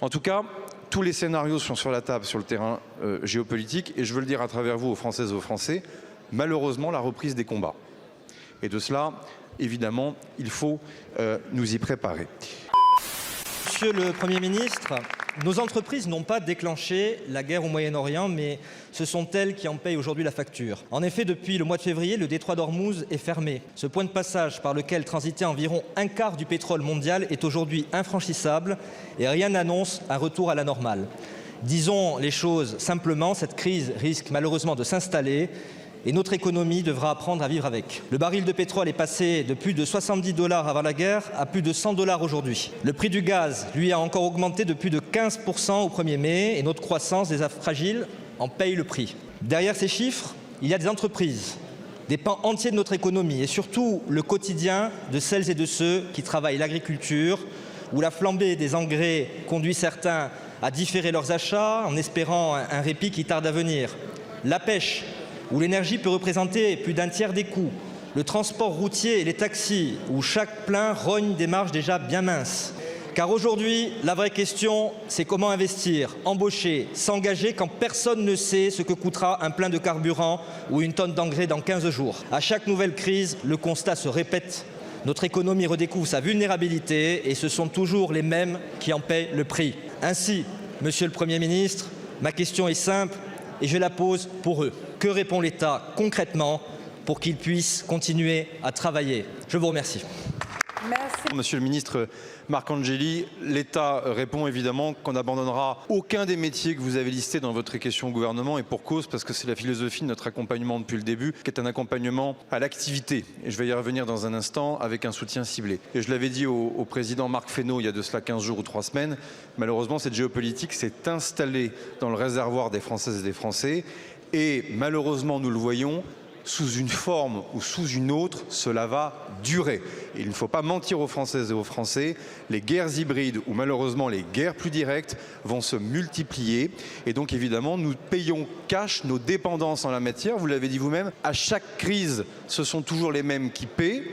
En tout cas, tous les scénarios sont sur la table sur le terrain géopolitique et je veux le dire à travers vous aux Françaises et aux Français, malheureusement la reprise des combats. Et de cela, évidemment, il faut nous y préparer. Monsieur le Premier ministre, nos entreprises n'ont pas déclenché la guerre au Moyen-Orient, mais ce sont elles qui en payent aujourd'hui la facture. En effet, depuis le mois de février, le détroit d'Ormuz est fermé. Ce point de passage par lequel transitait environ un quart du pétrole mondial est aujourd'hui infranchissable et rien n'annonce un retour à la normale. Disons les choses simplement, cette crise risque malheureusement de s'installer et notre économie devra apprendre à vivre avec. Le baril de pétrole est passé de plus de 70 $ avant la guerre à plus de 100 $ aujourd'hui. Le prix du gaz, lui, a encore augmenté de plus de 15% au 1er mai et notre croissance des affres fragiles en paye le prix. Derrière ces chiffres, il y a des entreprises, des pans entiers de notre économie et surtout le quotidien de celles et de ceux qui travaillent l'agriculture, où la flambée des engrais conduit certains à différer leurs achats en espérant un répit qui tarde à venir. La pêche, où l'énergie peut représenter plus d'un tiers des coûts, le transport routier et les taxis, où chaque plein rogne des marges déjà bien minces. Car aujourd'hui, la vraie question, c'est comment investir, embaucher, s'engager quand personne ne sait ce que coûtera un plein de carburant ou une tonne d'engrais dans 15 jours. À chaque nouvelle crise, le constat se répète. Notre économie redécouvre sa vulnérabilité et ce sont toujours les mêmes qui en paient le prix. Ainsi, Monsieur le Premier ministre, ma question est simple et je la pose pour eux. Que répond l'État concrètement pour qu'ils puissent continuer à travailler? Je vous remercie. Merci. Monsieur le ministre Marcangeli, l'État répond évidemment qu'on n'abandonnera aucun des métiers que vous avez listés dans votre question au gouvernement et pour cause, parce que c'est la philosophie de notre accompagnement depuis le début, qui est un accompagnement à l'activité. Et je vais y revenir dans un instant avec un soutien ciblé. Et je l'avais dit au président Marc Fesneau il y a de cela 15 jours ou 3 semaines, malheureusement cette géopolitique s'est installée dans le réservoir des Françaises et des Français. Et malheureusement, nous le voyons, sous une forme ou sous une autre, cela va durer. Et il ne faut pas mentir aux Françaises et aux Français, les guerres hybrides ou malheureusement les guerres plus directes vont se multiplier. Et donc évidemment, nous payons cash nos dépendances en la matière. Vous l'avez dit vous-même, à chaque crise, ce sont toujours les mêmes qui paient.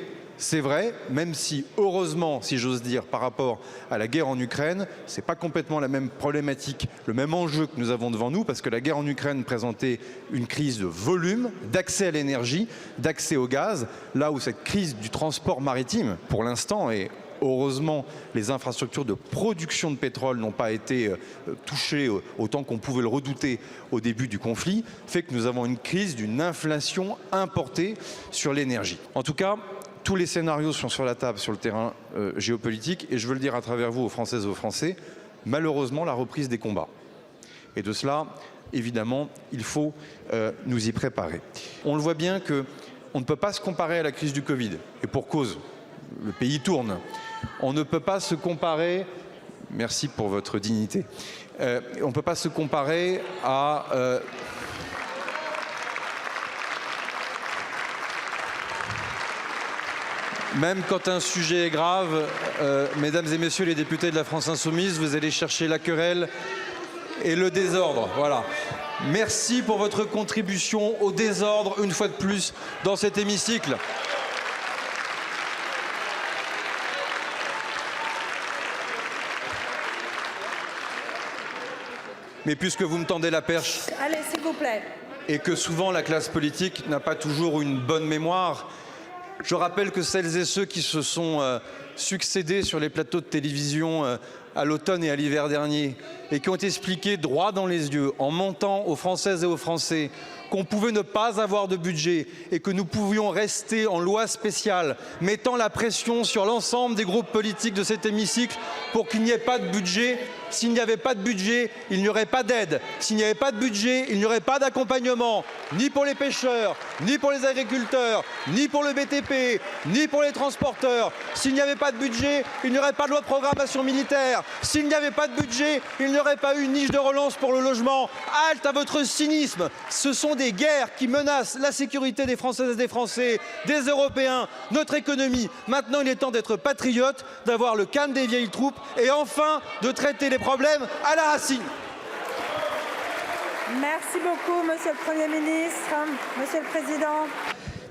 C'est vrai, même si, heureusement, si j'ose dire, par rapport à la guerre en Ukraine, ce n'est pas complètement la même problématique, le même enjeu que nous avons devant nous, parce que la guerre en Ukraine présentait une crise de volume, d'accès à l'énergie, d'accès au gaz, là où cette crise du transport maritime, pour l'instant, et heureusement, les infrastructures de production de pétrole n'ont pas été touchées autant qu'on pouvait le redouter au début du conflit, fait que nous avons une crise d'une inflation importée sur l'énergie. En tout cas, tous les scénarios sont sur la table sur le terrain géopolitique et je veux le dire à travers vous aux Françaises et aux Français, malheureusement la reprise des combats. Et de cela, évidemment, il faut nous y préparer. On le voit bien qu'on ne peut pas se comparer à la crise du Covid. Et pour cause, le pays tourne. On ne peut pas se comparer, merci pour votre dignité, on ne peut pas se comparer à... Même quand un sujet est grave, mesdames et messieurs les députés de la France Insoumise, vous allez chercher la querelle et le désordre. Voilà. Merci pour votre contribution au désordre, une fois de plus, dans cet hémicycle. Mais puisque vous me tendez la perche, allez, s'il vous plaît, et que souvent la classe politique n'a pas toujours une bonne mémoire, je rappelle que celles et ceux qui se sont succédés sur les plateaux de télévision à l'automne et à l'hiver dernier et qui ont expliqué droit dans les yeux, en mentant aux Françaises et aux Français, qu'on pouvait ne pas avoir de budget et que nous pouvions rester en loi spéciale, mettant la pression sur l'ensemble des groupes politiques de cet hémicycle pour qu'il n'y ait pas de budget. S'il n'y avait pas de budget, il n'y aurait pas d'aide. S'il n'y avait pas de budget, il n'y aurait pas d'accompagnement, ni pour les pêcheurs, ni pour les agriculteurs, ni pour le BTP, ni pour les transporteurs. S'il n'y avait pas de budget, il n'y aurait pas de loi de programmation militaire. S'il n'y avait pas de budget, il n'y aurait pas eu une niche de relance pour le logement. Halte à votre cynisme. Ce sont des guerres qui menacent la sécurité des Françaises et des Français, des Européens, notre économie. Maintenant, il est temps d'être patriote, d'avoir le calme des vieilles troupes et enfin de traiter les problèmes à la racine. Merci beaucoup, Monsieur le Premier ministre. Monsieur le Président.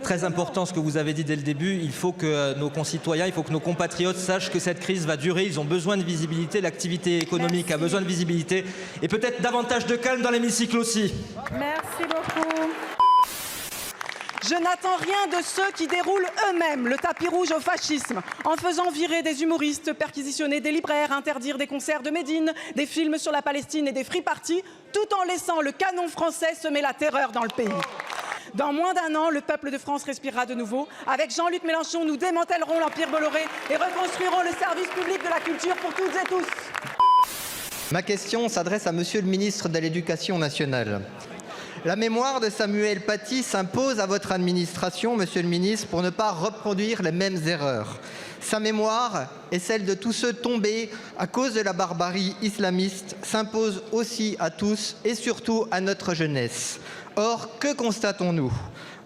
Très important ce que vous avez dit dès le début. Il faut que nos concitoyens, il faut que nos compatriotes sachent que cette crise va durer. Ils ont besoin de visibilité. L'activité économique a besoin de visibilité. Et peut-être davantage de calme dans l'hémicycle aussi. Merci beaucoup. Je n'attends rien de ceux qui déroulent eux-mêmes le tapis rouge au fascisme en faisant virer des humoristes, perquisitionner des libraires, interdire des concerts de Médine, des films sur la Palestine et des free parties, tout en laissant le canon français semer la terreur dans le pays. Dans moins d'un an, le peuple de France respirera de nouveau. Avec Jean-Luc Mélenchon, nous démantèlerons l'Empire Bolloré et reconstruirons le service public de la culture pour toutes et tous. Ma question s'adresse à Monsieur le ministre de l'Éducation nationale. La mémoire de Samuel Paty s'impose à votre administration, Monsieur le ministre, pour ne pas reproduire les mêmes erreurs. Sa mémoire et celle de tous ceux tombés à cause de la barbarie islamiste s'impose aussi à tous et surtout à notre jeunesse. Or, que constatons-nous ?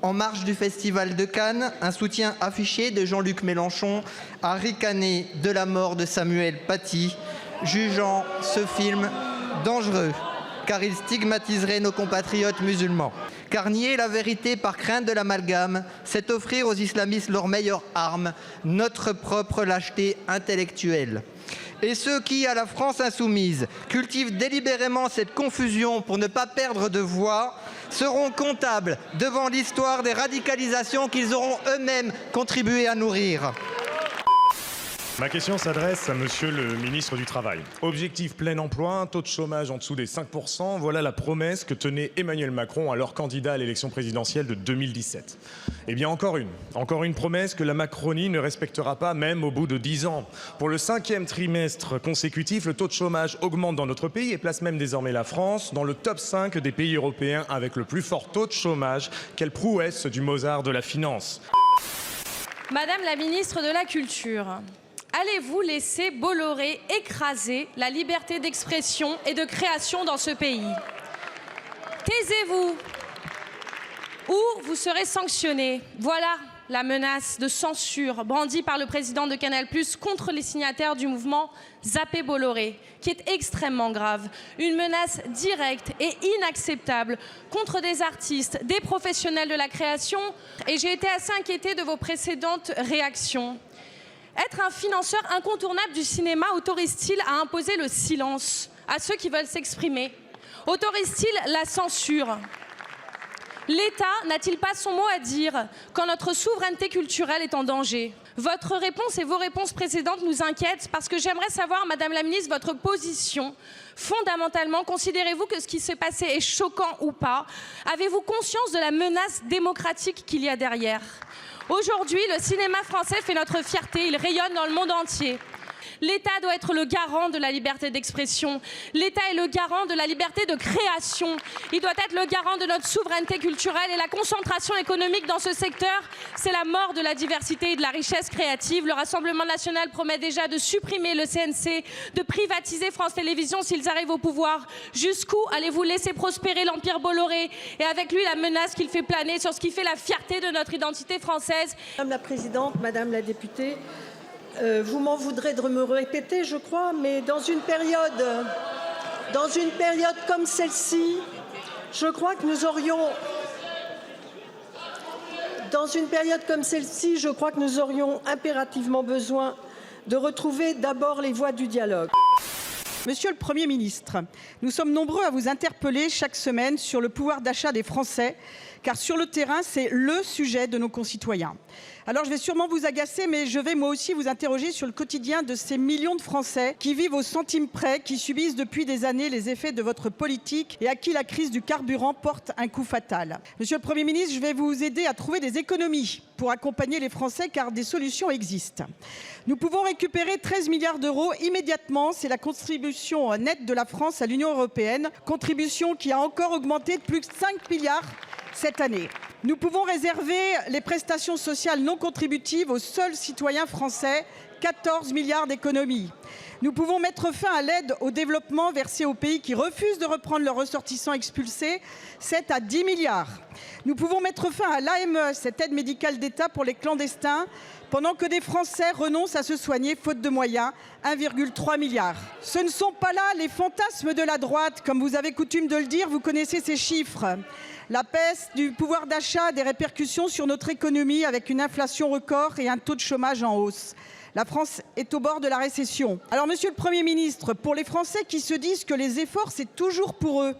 En marge du Festival de Cannes, un soutien affiché de Jean-Luc Mélenchon a ricané de la mort de Samuel Paty, jugeant ce film dangereux, car il stigmatiserait nos compatriotes musulmans. Car nier la vérité par crainte de l'amalgame, c'est offrir aux islamistes leur meilleure arme, notre propre lâcheté intellectuelle. Et ceux qui, à la France insoumise, cultivent délibérément cette confusion pour ne pas perdre de voix, seront comptables devant l'histoire des radicalisations qu'ils auront eux-mêmes contribué à nourrir. Ma question s'adresse à Monsieur le ministre du Travail. Objectif plein emploi, un taux de chômage en dessous des 5%, voilà la promesse que tenait Emmanuel Macron, alors candidat à l'élection présidentielle de 2017. Eh bien encore une promesse que la Macronie ne respectera pas même au bout de 10 ans. Pour le 5e trimestre consécutif, le taux de chômage augmente dans notre pays et place même désormais la France dans le top 5 des pays européens avec le plus fort taux de chômage. Quelle prouesse du Mozart de la finance. Madame la ministre de la Culture, allez-vous laisser Bolloré écraser la liberté d'expression et de création dans ce pays? Taisez-vous ou vous serez sanctionné. Voilà la menace de censure brandie par le président de Canal+ contre les signataires du mouvement Zappé Bolloré, qui est extrêmement grave. Une menace directe et inacceptable contre des artistes, des professionnels de la création. Et j'ai été assez inquiétée de vos précédentes réactions. Être un financeur incontournable du cinéma autorise-t-il à imposer le silence à ceux qui veulent s'exprimer? Autorise-t-il la censure? L'État n'a-t-il pas son mot à dire quand notre souveraineté culturelle est en danger? Votre réponse et vos réponses précédentes nous inquiètent parce que j'aimerais savoir, Madame la Ministre, votre position. Fondamentalement, considérez-vous que ce qui s'est passé est choquant ou pas? Avez-vous conscience de la menace démocratique qu'il y a derrière? Aujourd'hui, le cinéma français fait notre fierté, il rayonne dans le monde entier. L'État doit être le garant de la liberté d'expression. L'État est le garant de la liberté de création. Il doit être le garant de notre souveraineté culturelle et la concentration économique dans ce secteur, c'est la mort de la diversité et de la richesse créative. Le Rassemblement national promet déjà de supprimer le CNC, de privatiser France Télévisions s'ils arrivent au pouvoir. Jusqu'où allez-vous laisser prospérer l'Empire Bolloré et avec lui la menace qu'il fait planer sur ce qui fait la fierté de notre identité française? Madame la Présidente, Madame la députée, vous m'en voudrez de me répéter, je crois, mais dans une période comme celle-ci, je crois que nous aurions impérativement besoin de retrouver d'abord les voies du dialogue. Monsieur le Premier ministre, nous sommes nombreux à vous interpeller chaque semaine sur le pouvoir d'achat des Français, car sur le terrain, c'est le sujet de nos concitoyens. Alors je vais sûrement vous agacer, mais je vais moi aussi vous interroger sur le quotidien de ces millions de Français qui vivent au centime près, qui subissent depuis des années les effets de votre politique et à qui la crise du carburant porte un coup fatal. Monsieur le Premier ministre, je vais vous aider à trouver des économies pour accompagner les Français, car des solutions existent. Nous pouvons récupérer 13 milliards d'euros immédiatement, c'est la contribution nette de la France à l'Union européenne, contribution qui a encore augmenté de plus de 5 milliards cette année. Nous pouvons réserver les prestations sociales non contributives aux seuls citoyens français, 14 milliards d'économies. Nous pouvons mettre fin à l'aide au développement versée aux pays qui refusent de reprendre leurs ressortissants expulsés, 7 à 10 milliards. Nous pouvons mettre fin à l'AME, cette aide médicale d'État pour les clandestins, pendant que des Français renoncent à se soigner faute de moyens, 1,3 milliard. Ce ne sont pas là les fantasmes de la droite, comme vous avez coutume de le dire, vous connaissez ces chiffres. La baisse du pouvoir d'achat a des répercussions sur notre économie avec une inflation record et un taux de chômage en hausse. La France est au bord de la récession. Alors, Monsieur le Premier ministre, pour les Français qui se disent que les efforts, c'est toujours pour eux,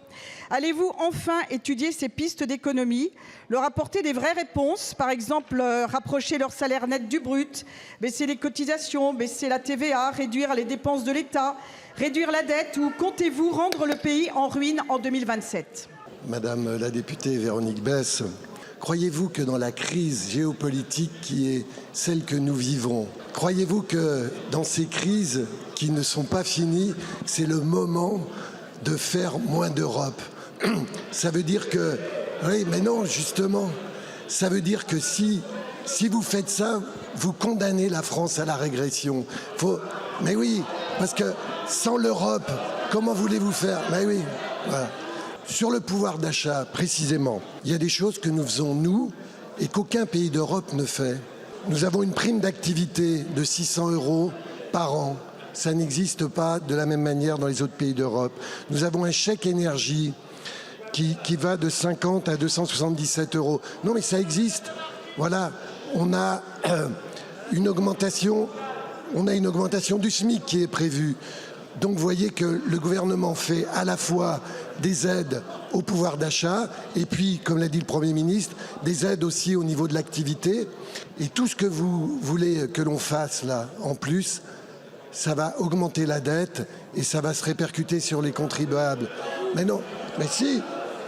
allez-vous enfin étudier ces pistes d'économie, leur apporter des vraies réponses, par exemple rapprocher leur salaire net du brut, baisser les cotisations, baisser la TVA, réduire les dépenses de l'État, réduire la dette, ou comptez-vous rendre le pays en ruine en 2027 ? Madame la députée Véronique Besse, croyez-vous que dans la crise géopolitique qui est celle que nous vivons, croyez-vous que dans ces crises qui ne sont pas finies, c'est le moment de faire moins d'Europe? Ça veut dire que... Oui, mais non, justement. Ça veut dire que si vous faites ça, vous condamnez la France à la régression. Mais oui, parce que sans l'Europe, comment voulez-vous faire? Mais oui, voilà. Sur le pouvoir d'achat, précisément, il y a des choses que nous faisons, nous, et qu'aucun pays d'Europe ne fait. Nous avons une prime d'activité de 600 € par an. Ça n'existe pas de la même manière dans les autres pays d'Europe. Nous avons un chèque énergie qui va de 50 à 277 €. Non, mais ça existe. Voilà, on a une augmentation du SMIC qui est prévue. Donc vous voyez que le gouvernement fait à la fois des aides au pouvoir d'achat et puis, comme l'a dit le Premier ministre, des aides aussi au niveau de l'activité. Et tout ce que vous voulez que l'on fasse là, en plus, ça va augmenter la dette et ça va se répercuter sur les contribuables. Mais non, mais si,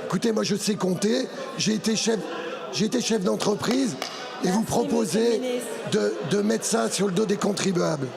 écoutez, moi je sais compter, j'ai été chef d'entreprise et vous proposez de mettre ça sur le dos des contribuables.